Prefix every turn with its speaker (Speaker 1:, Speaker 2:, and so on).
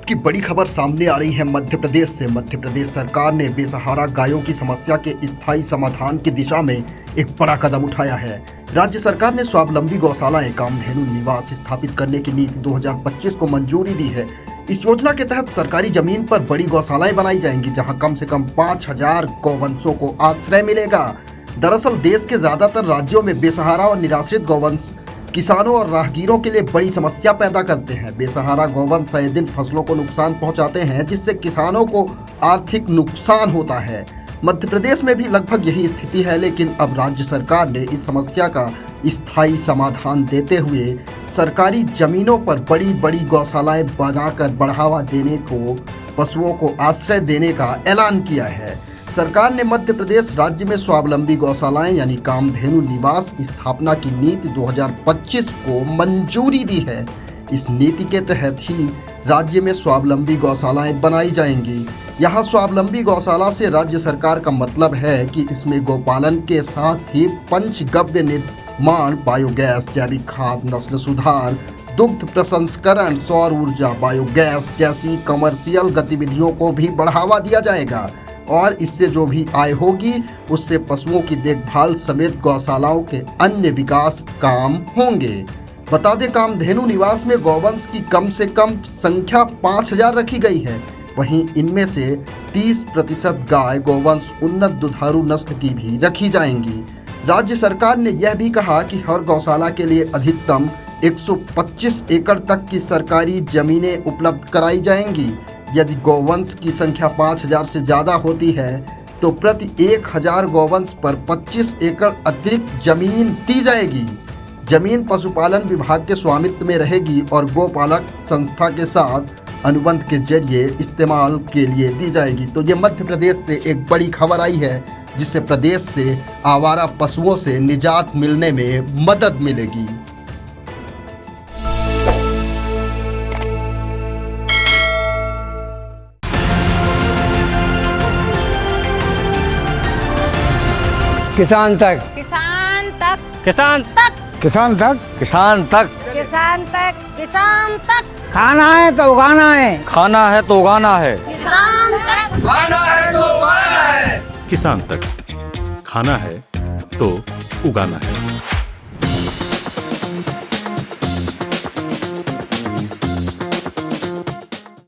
Speaker 1: की बड़ी खबर सामने आ रही है मध्य प्रदेश से। मध्य प्रदेश सरकार ने बेसहारा गायों की समस्या के स्थायी समाधान की दिशा में एक बड़ा कदम उठाया है। राज्य सरकार ने स्वावलंबी गौशालाएं कामधेनु निवास स्थापित करने की नीति 2025 को मंजूरी दी है। इस योजना के तहत सरकारी जमीन पर बड़ी गौशालाएं बनाई जाएंगी, जहां कम से कम 5000 गौवंशों को आश्रय मिलेगा। दरअसल देश के ज्यादातर राज्यों में बेसहारा और निराश्रित गौवंश किसानों और राहगीरों के लिए बड़ी समस्या पैदा करते हैं। बेसहारा गौवंश आए दिन फसलों को नुकसान पहुंचाते हैं, जिससे किसानों को आर्थिक नुकसान होता है। मध्य प्रदेश में भी लगभग यही स्थिति है, लेकिन अब राज्य सरकार ने इस समस्या का स्थायी समाधान देते हुए सरकारी जमीनों पर बड़ी बड़ी गौशालाएं बनाकर बढ़ावा देने को, पशुओं को आश्रय देने का ऐलान किया है। सरकार ने मध्य प्रदेश राज्य में स्वावलंबी गौशालाएं यानी कामधेनु निवास स्थापना की नीति 2025 को मंजूरी दी है। इस नीति के तहत ही राज्य में स्वावलंबी गौशालाएं बनाई जाएंगी। यहाँ स्वावलंबी गौशाला से राज्य सरकार का मतलब है कि इसमें गौपालन के साथ ही पंचगव्य निर्माण, बायोगैस, जैविक खाद, नस्ल सुधार, दुग्ध प्रसंस्करण, सौर ऊर्जा, बायोगैस जैसी कमर्शियल गतिविधियों को भी बढ़ावा दिया जाएगा और इससे जो भी आय होगी उससे पशुओं की देखभाल समेत गौशालाओं के अन्य विकास काम होंगे। बता दें, कामधेनु निवास में गौवंश की कम से कम संख्या 5000 रखी गई है। वहीं इनमें से 30% गाय गौवंश उन्नत दुधारू नस्ल की भी रखी जाएंगी। राज्य सरकार ने यह भी कहा कि हर गौशाला के लिए अधिकतम 125 एकड़ तक की सरकारी जमीनें उपलब्ध कराई जाएंगी। यदि गौवंश की संख्या 5000 से ज़्यादा होती है तो प्रति 1000 गौवंश पर 25 एकड़ अतिरिक्त जमीन दी जाएगी। जमीन पशुपालन विभाग के स्वामित्व में रहेगी और गोपालक संस्था के साथ अनुबंध के जरिए इस्तेमाल के लिए दी जाएगी। तो ये मध्य प्रदेश से एक बड़ी खबर आई है, जिससे प्रदेश से आवारा पशुओं से निजात मिलने में मदद मिलेगी।
Speaker 2: किसान तक,
Speaker 3: किसान तक,
Speaker 2: किसान तक,
Speaker 4: किसान तक,
Speaker 2: किसान तक,
Speaker 3: किसान तक, किसान तक।
Speaker 4: खाना है तो उगाना है,
Speaker 2: खाना है तो उगाना है,
Speaker 3: किसान तक,
Speaker 2: खाना है तो उगाना है।
Speaker 5: किसान तक, खाना है तो उगाना है।